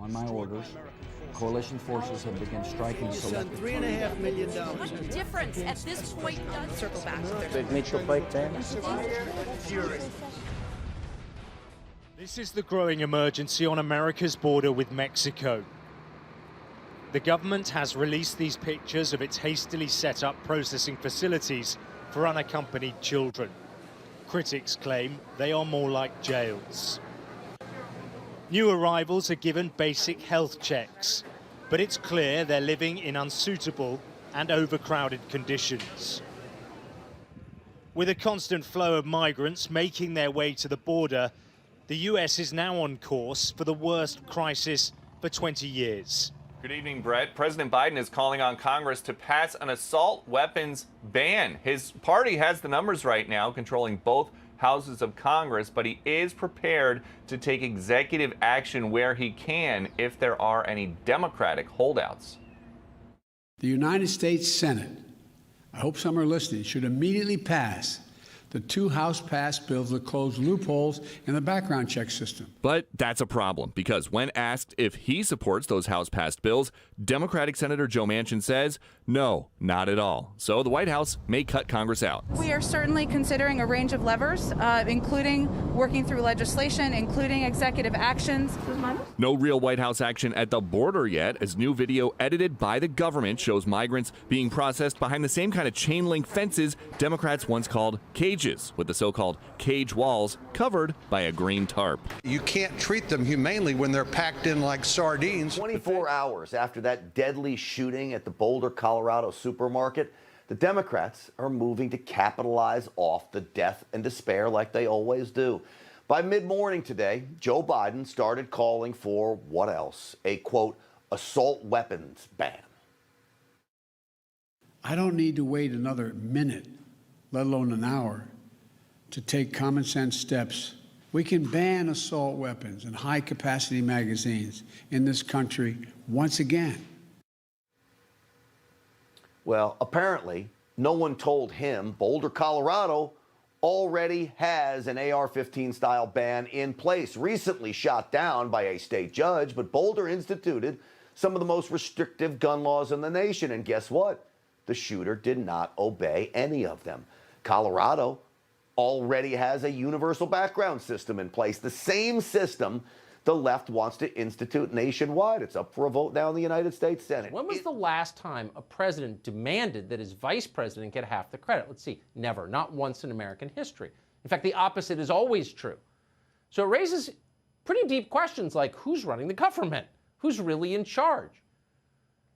On my orders, coalition forces have begun striking selective $3.5 million. What difference at this point does circle back? This is the growing emergency on America's border with Mexico. The government has released these pictures of its hastily set up processing facilities for unaccompanied children. Critics claim they are more like jails. New arrivals are given basic health checks, but it's clear they're living in unsuitable and overcrowded conditions. With a constant flow of migrants making their way to the border, the US is now on course for the worst crisis for 20 years. Good evening, Brett. President Biden is calling on Congress to pass an assault weapons ban. His party has the numbers right now, controlling both houses of Congress, but he is prepared to take executive action where he can if there are any Democratic holdouts. The United States Senate, I hope some are listening, should immediately pass the two House-passed bills that close loopholes in the background check system. But that's a problem, because when asked if he supports those House-passed bills, Democratic Senator Joe Manchin says, no, not at all. So the White House may cut Congress out. We are certainly considering a range of levers, including working through legislation, including executive actions. No real White House action at the border yet, as new video edited by the government shows migrants being processed behind the same kind of chain link fences Democrats once called cages, with the so-called cage walls covered by a green tarp. You can't treat them humanely when they're packed in like sardines. 24 hours after that deadly shooting at the Boulder, Colorado supermarket, the Democrats are moving to capitalize off the death and despair like they always do. By mid-morning today, Joe Biden started calling for what else? A, quote, assault weapons ban. I don't need to wait another minute, let alone an hour, to take common sense steps. We can ban assault weapons and high-capacity magazines in this country once again. Well, apparently, no one told him Boulder, Colorado already has an AR-15 style ban in place, recently shot down by a state judge, but Boulder instituted some of the most restrictive gun laws in the nation, and guess what? The shooter did not obey any of them. Colorado already has a universal background system in place, the same system the left wants to institute nationwide. It's up for a vote now in the United States Senate. When was the last time a president demanded that his vice president get half the credit? Let's see, never, not once in American history. In fact, the opposite is always true. So it raises pretty deep questions like who's running the government? Who's really in charge?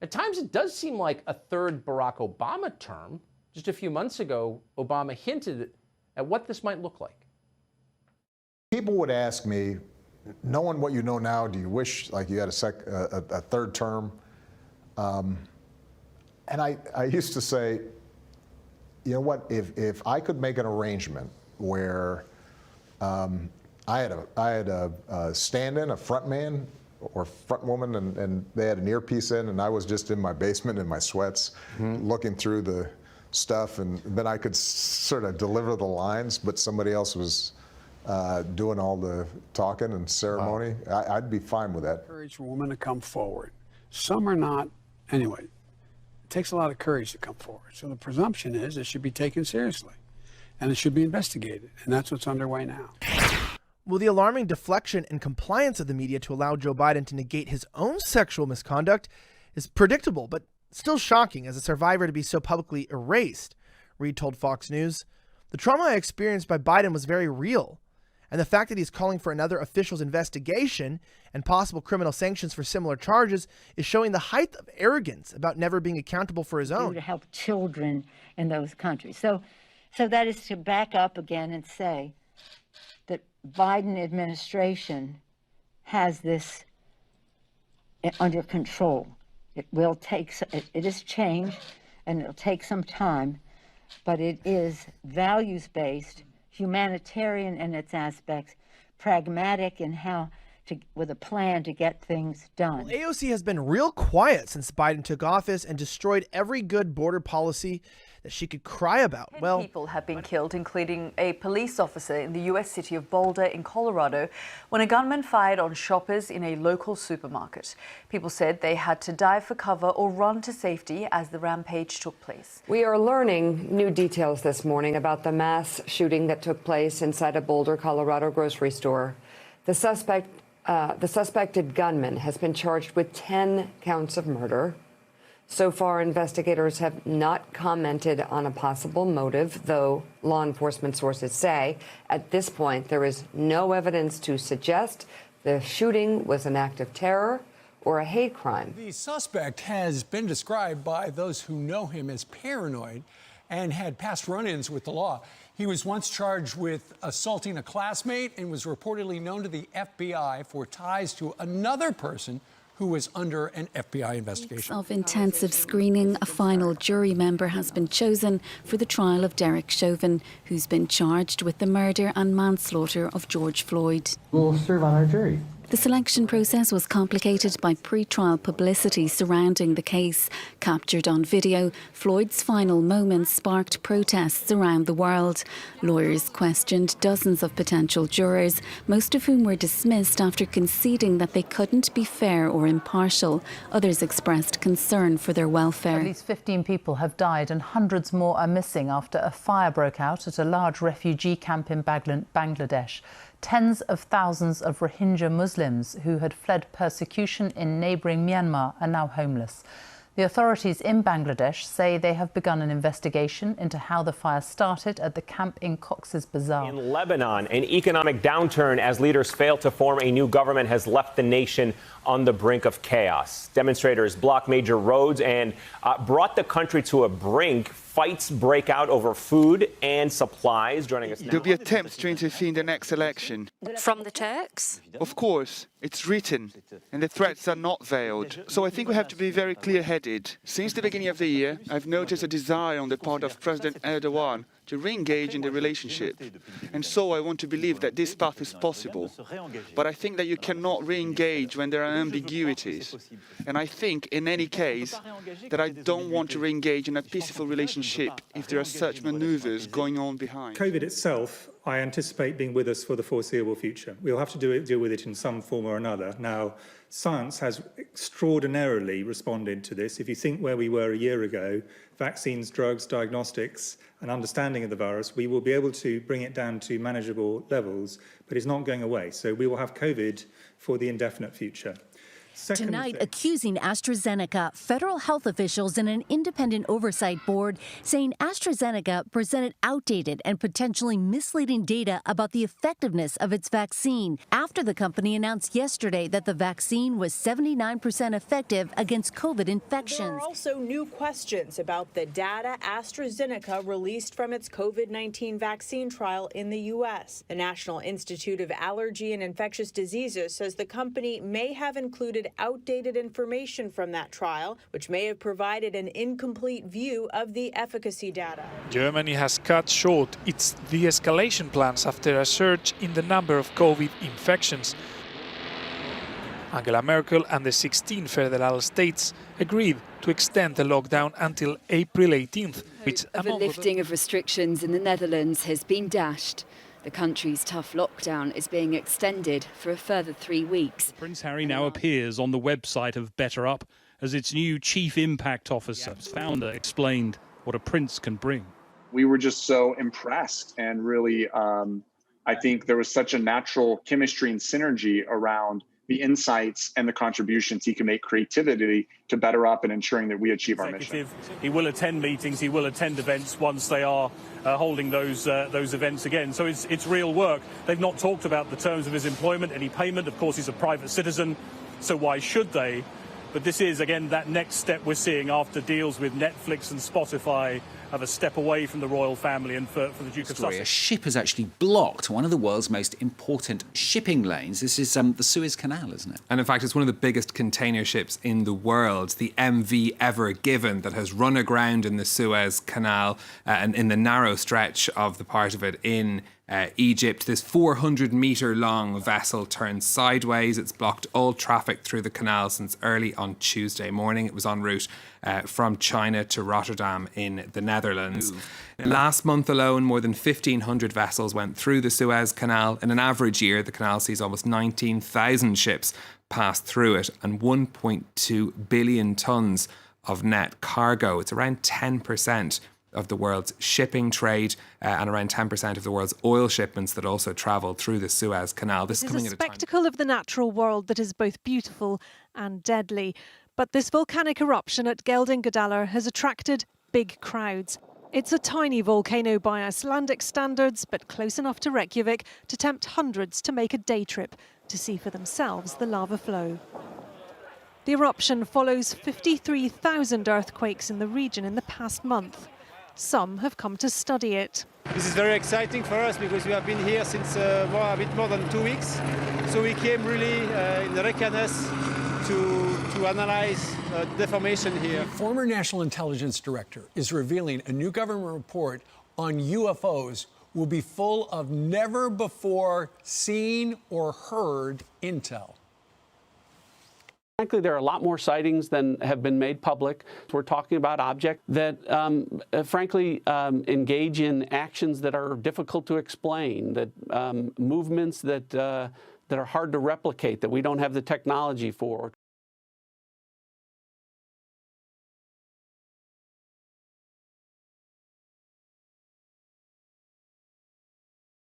At times it does seem like a third Barack Obama term. Just a few months ago, Obama hinted at what this might look like. People would ask me, knowing what you know now, do you wish like you had a third term? And I used to say, you know what, if I could make an arrangement where I had a stand-in, a front man or front woman, and they had an earpiece in, and I was just in my basement in my sweats looking through the stuff, and then I could sort of deliver the lines, but somebody else was doing all the talking and ceremony. Wow. I'd be fine with that. Courage for women to come forward. Some are not. Anyway, it takes a lot of courage to come forward. So the presumption is it should be taken seriously, and it should be investigated, and that's what's underway now. Well, the alarming deflection and compliance of the media to allow Joe Biden to negate his own sexual misconduct is predictable, but still shocking as a survivor to be so publicly erased. Reid told Fox News, "The trauma I experienced by Biden was very real. And the fact that he's calling for another official's investigation and possible criminal sanctions for similar charges is showing the height of arrogance about never being accountable for his own." To help children in those countries. So that is to back up again and say that Biden administration has this under control. It will take, it is change, and it'll take some time, but it is values-based, humanitarian in its aspects, pragmatic in how with a plan to get things done. Well, AOC has been real quiet since Biden took office and destroyed every good border policy that she could cry about. 10 people have been killed, including a police officer in the U.S. city of Boulder in Colorado, when a gunman fired on shoppers in a local supermarket. People said they had to dive for cover or run to safety as the rampage took place. We are learning new details this morning about the mass shooting that took place inside a Boulder, Colorado grocery store. The suspected gunman has been charged with 10 counts of murder. So far, investigators have not commented on a possible motive, though law enforcement sources say at this point there is no evidence to suggest the shooting was an act of terror or a hate crime. The suspect has been described by those who know him as paranoid and had past run-ins with the law. He was once charged with assaulting a classmate and was reportedly known to the FBI for ties to another person who was under an FBI investigation. Of intensive screening, a final jury member has been chosen for the trial of Derek Chauvin, who's been charged with the murder and manslaughter of George Floyd. Will serve on our jury. The selection process was complicated by pre-trial publicity surrounding the case. Captured on video, Floyd's final moments sparked protests around the world. Lawyers questioned dozens of potential jurors, most of whom were dismissed after conceding that they couldn't be fair or impartial. Others expressed concern for their welfare. At least 15 people have died and hundreds more are missing after a fire broke out at a large refugee camp in Bangladesh. Tens of thousands of Rohingya Muslims who had fled persecution in neighbouring Myanmar are now homeless. The authorities in Bangladesh say they have begun an investigation into how the fire started at the camp in Cox's Bazar. In Lebanon, an economic downturn as leaders fail to form a new government has left the nation on the brink of chaos. Demonstrators blocked major roads and brought the country to a brink. Fights break out over food and supplies. Joining us now. There'll be attempts to interfere in the next election. From the Turks? Of course, it's written, and the threats are not veiled. So I think we have to be very clear-headed. Since the beginning of the year, I've noticed a desire on the part of President Erdogan to re-engage in the relationship. And so I want to believe that this path is possible. But I think that you cannot re-engage when there are ambiguities. And I think, in any case, that I don't want to re-engage in a peaceful relationship if there are such maneuvers going on behind. COVID itself, I anticipate being with us for the foreseeable future. We'll have to deal with it in some form or another. Now, science has extraordinarily responded to this. If you think where we were a year ago, vaccines, drugs, diagnostics, and understanding of the virus, we will be able to bring it down to manageable levels, but it's not going away. So we will have COVID for the indefinite future. Tonight, accusing AstraZeneca, federal health officials and an independent oversight board saying AstraZeneca presented outdated and potentially misleading data about the effectiveness of its vaccine after the company announced yesterday that the vaccine was 79% effective against COVID infections. There are also new questions about the data AstraZeneca released from its COVID-19 vaccine trial in the U.S. The National Institute of Allergy and Infectious Diseases says the company may have included outdated information from that trial, which may have provided an incomplete view of the efficacy data. Germany has cut short its de-escalation plans after a surge in the number of COVID infections. Angela Merkel and the 16 federal states agreed to extend the lockdown until April 18th, which a lifting of restrictions in the Netherlands has been dashed. The country's tough lockdown is being extended for a further 3 weeks. Prince Harry now appears on the website of BetterUp as its new Chief Impact Officer. Its founder explained what a prince can bring. We were just so impressed, and really, I think there was such a natural chemistry and synergy around the insights and the contributions he can make creativity to BetterUp and ensuring that we achieve our mission. He will attend meetings, he will attend events once they are holding those events again. So it's real work. They've not talked about the terms of his employment, any payment. Of course, he's a private citizen, so why should they? But this is, again, that next step we're seeing after deals with Netflix and Spotify have a step away from the royal family and for the Duke of Sussex. A ship has actually blocked one of the world's most important shipping lanes. This is the Suez Canal, isn't it? And in fact, it's one of the biggest container ships in the world, the MV Ever Given, that has run aground in the Suez Canal and in the narrow stretch of the part of it in Egypt. This 400-metre-long vessel turned sideways. It's blocked all traffic through the canal since early on Tuesday morning. It was en route from China to Rotterdam in the Netherlands. Last month alone, more than 1,500 vessels went through the Suez Canal. In an average year, the canal sees almost 19,000 ships pass through it and 1.2 billion tonnes of net cargo. It's around 10% of the world's shipping trade and around 10% of the world's oil shipments that also travel through the Suez Canal. This is a spectacle of the natural world that is both beautiful and deadly. But this volcanic eruption at Geldingadalur has attracted big crowds. It's a tiny volcano by Icelandic standards, but close enough to Reykjavik to tempt hundreds to make a day trip to see for themselves the lava flow. The eruption follows 53,000 earthquakes in the region in the past month. Some have come to study it. This is very exciting for us because we have been here since a bit more than 2 weeks. So we came really in Reykjanes to analyze deformation here. Former National Intelligence Director is revealing a new government report on UFOs will be full of never before seen or heard intel. Frankly, there are a lot more sightings than have been made public. We're talking about objects that, frankly, engage in actions that are difficult to explain, that movements that are hard to replicate, that we don't have the technology for.